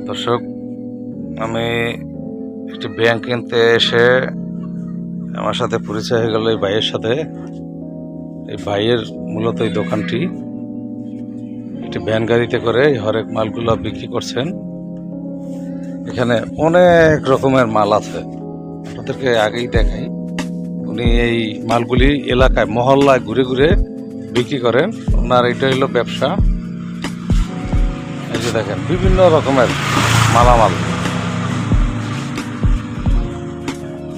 দর্শক, আমি একটি ব্যাংক কিনতে এসে আমার সাথে পরিচয় হয়ে গেল এই ভাইয়ের সাথে। এই ভাইয়ের মূলত এই দোকানটি একটি ভ্যান গাড়িতে করে হরেক মালগুলো বিক্রি করছেন। এখানে অনেক রকমের মাল আছে, আপনাদেরকে আগেই দেখাই। উনি এই মালগুলি এলাকায় মহল্লায় ঘুরে ঘুরে বিক্রি করেন। ওনার এটা হলো ব্যবসা। এই যে দেখেন বিভিন্ন রকমের মালামাল,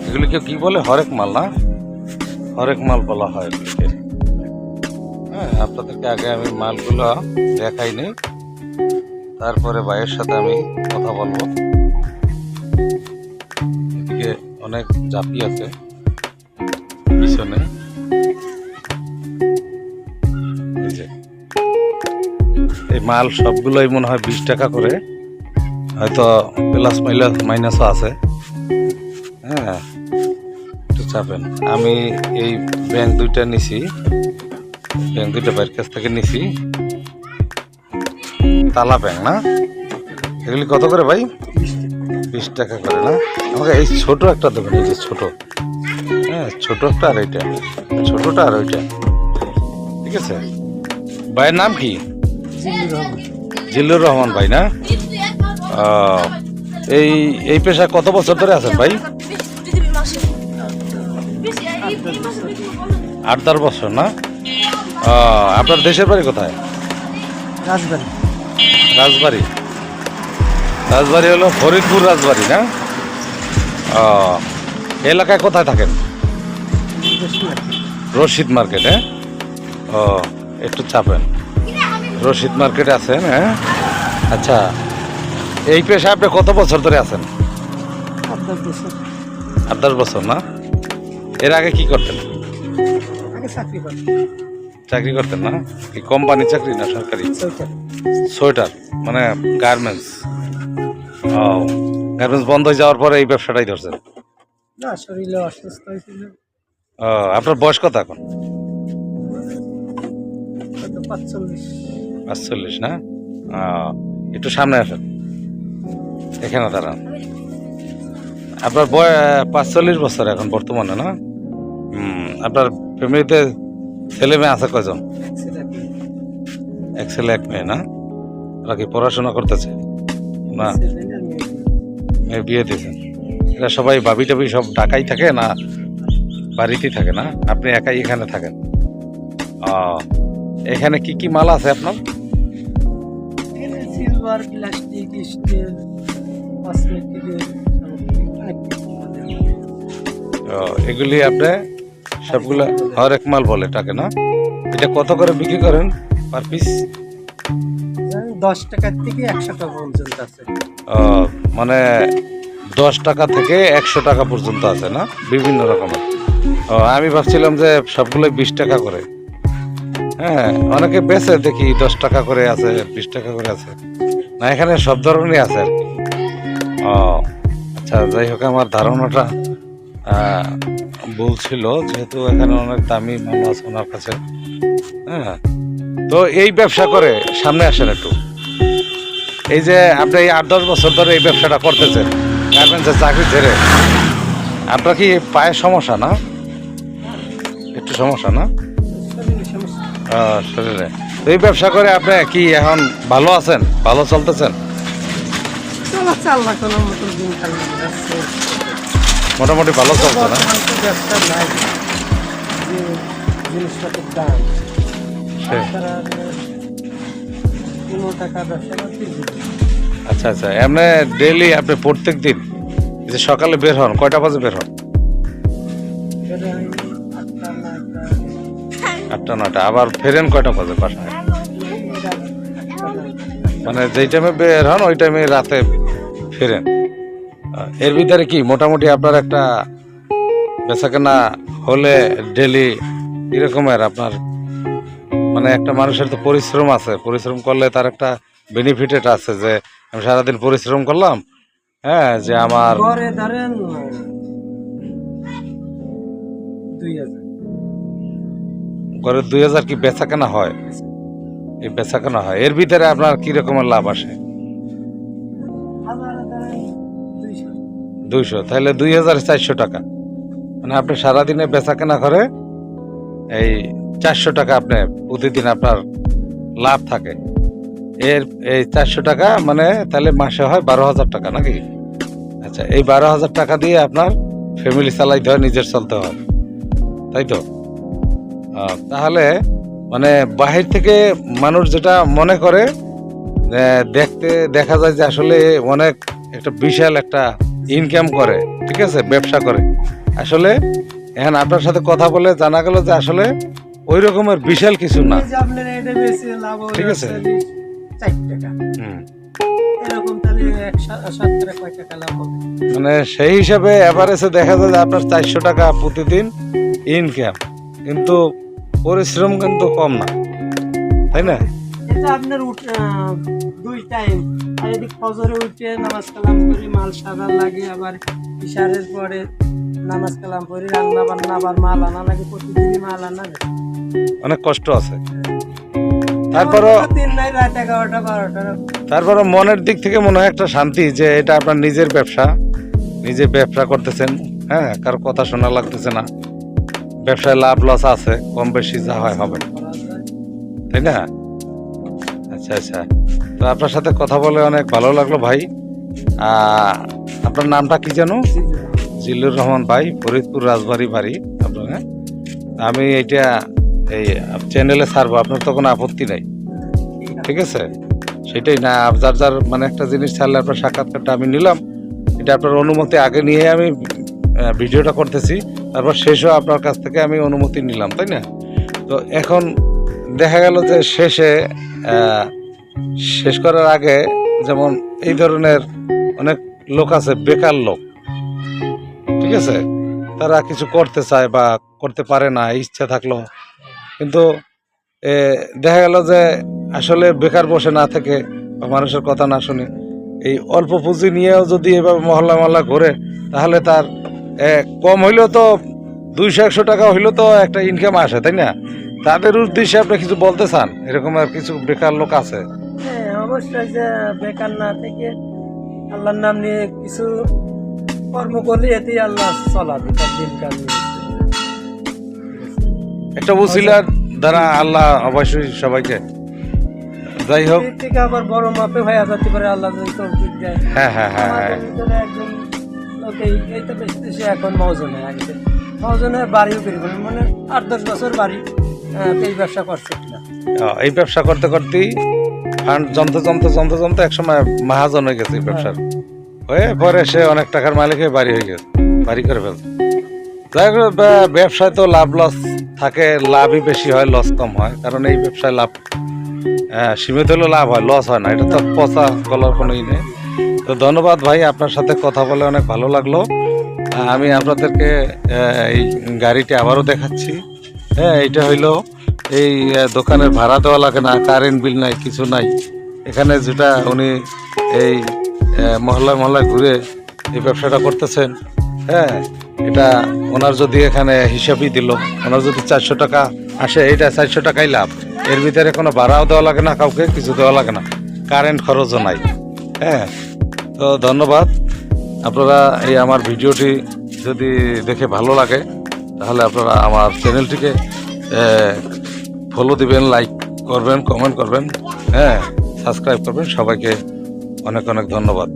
এগুলিকে কি বলে? হরেক মাল না, হরেক মাল বলা হয় এগুলিকে। হ্যাঁ, আপনাদেরকে আগে আমি মালগুলো দেখাইনি, তারপরে ভাইয়ের সাথে আমি কথা বলবো। এদিকে অনেক জাপি আছে পিছনে। এই মাল সবগুলোই মনে হয় 20 টাকা করে, হয়তো প্লাস মাইনাসও আছে। হ্যাঁ, একটু চাপেন। আমি এই ব্যাংক দুইটা নিছি, ব্যাংক দুইটা ভাইয়ের কাছ থেকে নিছি। তালা ব্যাংক না, এগুলি কত করে ভাই? 20 টাকা করে না? আমাকে এই ছোট একটা দেবেন, এই যে ছোট। হ্যাঁ, ছোট একটা, আর এইটা ছোটটা, আর ওইটা। ঠিক আছে। ভাইয়ের নাম কি? জিল্লুর রহমান ভাই না? এই এই পেশায় কত বছর ধরে আছেন ভাই? 8-10 বছর না? আপনার দেশের বাড়ি কোথায়? রাজবাড়ি। রাজবাড়ি। রাজবাড়ি হলো ফরিদপুর রাজবাড়ি না? এলাকায় কোথায় থাকেন? রশিদ মার্কেটে। একটু চাপেন। রশিদ মার্কেটে আছেন? হ্যাঁ, আচ্ছা। এই পেশায় আপনি কত বছর ধরে আছেন? 8-10 বছর না? এর আগে কি করতেন? চাকরি করতেন না? কি কোম্পানি চাকরি না সরকারি? সোয়েটার মানে গার্মেন্টস। গার্মেন্টস বন্ধ হয়ে যাওয়ার পরে এই ব্যবসাটাই ধরছেন? না, শরীরে অসুস্থ হয়েছিল। আপনার বয়স কত এখন? 45 না? একটু সামনে আসেন, এখানে দাঁড়ান। আপনার বয়স 45 বছর এখন বর্তমানে না? আপনার ফ্যামিলিতে ছেলে মেয়ে আছে কয়জন? এক ছেলে এক মেয়ে না? ওরা কি পড়াশোনা করতেছে না? মেয়ে বিয়ে দিয়েছেন? এরা সবাই ভাবি টাবি সব ঢাকায় থাকে না বাড়িতেই থাকে না? আপনি একাই এখানে থাকেন? এখানে কি কি মাল আছে আপনার? সিলভার, প্লাস্টিক, স্টিল, কসমেটিকের। এগুলি আপনি সবগুলো হরেক মাল বলে এটাকে না? এটা কত করে বিক্রি করেন পার পিস? 10 টাকা থেকে 100 টাকা পর্যন্ত আছে। মানে 10 টাকা থেকে 100 টাকা পর্যন্ত আছে না? বিভিন্ন রকমের। আমি ভাবছিলাম যে সবগুলোই 20 টাকা করে। হ্যাঁ, অনেকে বেচে দেখি 10 টাকা করে আছে, 20 টাকা করে আছে। না, এখানে সব ধরনেরই আছে আর কি। আচ্ছা, যাই হোক, আমার ধারণাটা ভুল ছিল, যেহেতু এখানে অনেক দামি মাল আছে ওনার কাছে। হ্যাঁ, তো এই ব্যবসা করে সামনে আসেন একটু। এই যে আপনি এই 8-10 বছর ধরে এই ব্যবসাটা করতেছেন, গার্মেন্টসের চাকরি ছেড়ে, আপনার কি পায়ের সমস্যা না? একটু সমস্যা না শরীরে? তো এই ব্যবসা করে আপনি কি এখন ভালো আছেন? ভালো চলতেছেন? মোটামুটি ভালো চলছে না? আচ্ছা আচ্ছা। এমনি ডেইলি আপনি প্রত্যেক দিন যে সকালে বের হন, কয়টা বাজে বের হন? 8-9টা। আবার ফেরেন কয়টা বাজে বাসায়? মানে যেই টাইমে বের হন ওই টাইমে রাতে ফেরেন। এর ভিতরে কি মোটামুটি আপনার একটা বেচাকেনা হলে ডেলি এরকমের আপনার, মানে একটা মানুষের তো পরিশ্রম আছে, পরিশ্রম করলে তার একটা বেনিফিটেড আছে যে আমি সারাদিন পরিশ্রম করলাম। হ্যাঁ, যে আমার ধরেন 2000 ঘরে 2000 কি বেচাকেনা হয়? এই বেচাকেনা হয়, এর ভিতরে আপনার কি রকমের লাভ আসে? 200, তাহলে 2400 টাকা। মানে আপনি সারাদিনে বেচা কেনা করে এই 400 টাকা আপনি প্রতিদিন আপনার লাভ থাকে। এই 400 টাকা মানে তাহলে মাসে হয় 12,000 টাকা নাকি? আচ্ছা, এই 12,000 টাকা দিয়ে আপনার ফ্যামিলি চালাইতে হয়, নিজের চলতে হয়, তাই তো? তাহলে মানে বাহির থেকে মানুষ যেটা মনে করে, দেখতে দেখা যায় যে আসলে অনেক একটা বিশাল একটা ইনকাম করে, ঠিক আছে, ব্যবসা করে। আসলে এখন আপনার সাথে কথা বলে জানা গেল যে আসলে ওই রকমের বিশাল কিছু না, এই যে আপনার এটা বেশি লাভ হলো ঠিক আছে। 4 টাকা, হুম। এরকম তাহলে 7 টাকা কয় টাকা লাভ হবে? মানে সেই হিসাবে এভারেজে দেখা যায় যে আপনার 400 টাকা প্রতিদিন ইনকাম, কিন্তু পরিশ্রম কিন্তু কম না, তাই না? এটা আপনার 2 টাইম, আর এদিক ফজরে উঠে নামাজ কালাম করে মাল সাদা লাগে, আবার ইশারের পরে নামাজ কালাম করে রান্না বান্না, আবার মাল আনা লাগে, প্রতিদিনই মাল আনা লাগে। অনেক কষ্ট আছে। তারপরও 3 নাই, রাত 11টা 12টা। তারপরে মনের দিক থেকে মনে হয় একটা শান্তি যে এটা আপনার নিজের ব্যবসা, নিজে ব্যবসা করতেছেন, হ্যাঁ, কারো কথা শোনা লাগতেছে না, ব্যবসায় লাভ লস আছে, কম বেশি যা হয় হবে, তাই না? আচ্ছা আচ্ছা, তো আপনার সাথে কথা বলে অনেক ভালো লাগলো ভাই। আপনার নামটা কি যেন? জিল্লুর রহমান ভাই, ফরিদপুর রাজবাড়ি বাড়ি আপনার, হ্যাঁ? আমি এইটা এই চ্যানেলে ছাড়বো, আপনার তো কোনো আপত্তি নাই, ঠিক আছে? সেটাই না, যার যার মানে একটা জিনিস ছাড়লে আপনার সাক্ষাৎকারটা আমি নিলাম, এটা আপনার অনুমতি আগে নিয়ে আমি ভিডিওটা করতেছি, তারপর শেষও আপনার কাছ থেকে আমি অনুমতি নিলাম, তাই না? তো এখন দেখা গেল যে শেষ করার আগে যেমন এই ধরনের অনেক লোক আছে, বেকার লোক, ঠিক আছে, তারা কিছু করতে চায় বা করতে পারে না, ইচ্ছা থাকলো, কিন্তু দেখা গেল যে আসলে বেকার বসে না থেকে বা মানুষের কথা না শুনে এই অল্প পুঁজি নিয়েও যদি এভাবে মহল্লা মহল্লা ঘুরে, তাহলে তার কম হইলেও তো 200-100 টাকা হইলেও তো একটা ইনকাম আসে, তাই না? তাদের উদ্দেশ্যে আপনি কিছু বলতে চান? এরকম আর কিছু বেকার লোক আছে? হ্যাঁ, অবশ্যই যে বেকার না থেকে আল্লাহর নাম নিয়ে কিছু কর্ম করলে এতেই আল্লাহ চলাবে, তার দিন কাল একটা উসিলার দ্বারা আল্লাহ অবশ্যই সবাইকে, যাই হোক, থেকে আবার বড় মাপে হয়ে যেতে পারে আল্লাহ যদি তৌফিক দেয়। হ্যাঁ হ্যাঁ হ্যাঁ হ্যাঁ, আমাদের ভিতরে একজন লোক এই তো বেশি এখন মৌজনে আগে মৌজনে বাড়িও করি বলে, মানে 8-10 বছর বাড়ি এই ব্যবসা করছে কিনা। এই ব্যবসা করতে করতেই ফান্ড জমতে একসময় মহাজন হয়ে গেছে এই ব্যবসার, হয়ে পরে সে অনেক টাকার মালিক হয়ে বাড়ি হয়ে গেছে, বাড়ি করে ফেলছে। যাই হোক, ব্যবসায় তো লাভ লস থাকে, লাভই বেশি হয়, লস কম হয়, কারণ এই ব্যবসায় লাভ সীমিত হলেও লাভ হয়, লস হয় না, এটা তো পচা গলার কোনোই নেই। তো ধন্যবাদ ভাই, আপনার সাথে কথা বলে অনেক ভালো লাগলো। আমি আপনাদেরকে এই গাড়িটি আবারও দেখাচ্ছি। হ্যাঁ, এটা হইলো এই দোকানের ভাড়া দেওয়া লাগে না, কারেন্ট বিল নাই, কিছু নাই। এখানে যেটা উনি এই মহল্লায় মহল্লায় ঘুরে এই ব্যবসাটা করতেছেন, হ্যাঁ, এটা ওনার যদি এখানে হিসাবই দিল, ওনার যদি 400 টাকা আসে, এইটা 400 টাকাই লাভ। এর ভিতরে কোনো ভাড়াও দেওয়া লাগে না, কাউকে কিছু দেওয়া লাগে না, কারেন্ট খরচও নাই। হ্যাঁ, তো ধন্যবাদ। আপনারা এই আমার ভিডিওটি যদি দেখে ভালো লাগে, তাহলে আপনারা আমার চ্যানেলটিকে ফলো দিবেন, লাইক করবেন, কমেন্ট করবেন, হ্যাঁ, সাবস্ক্রাইব করবেন। সবাইকে অনেক অনেক ধন্যবাদ।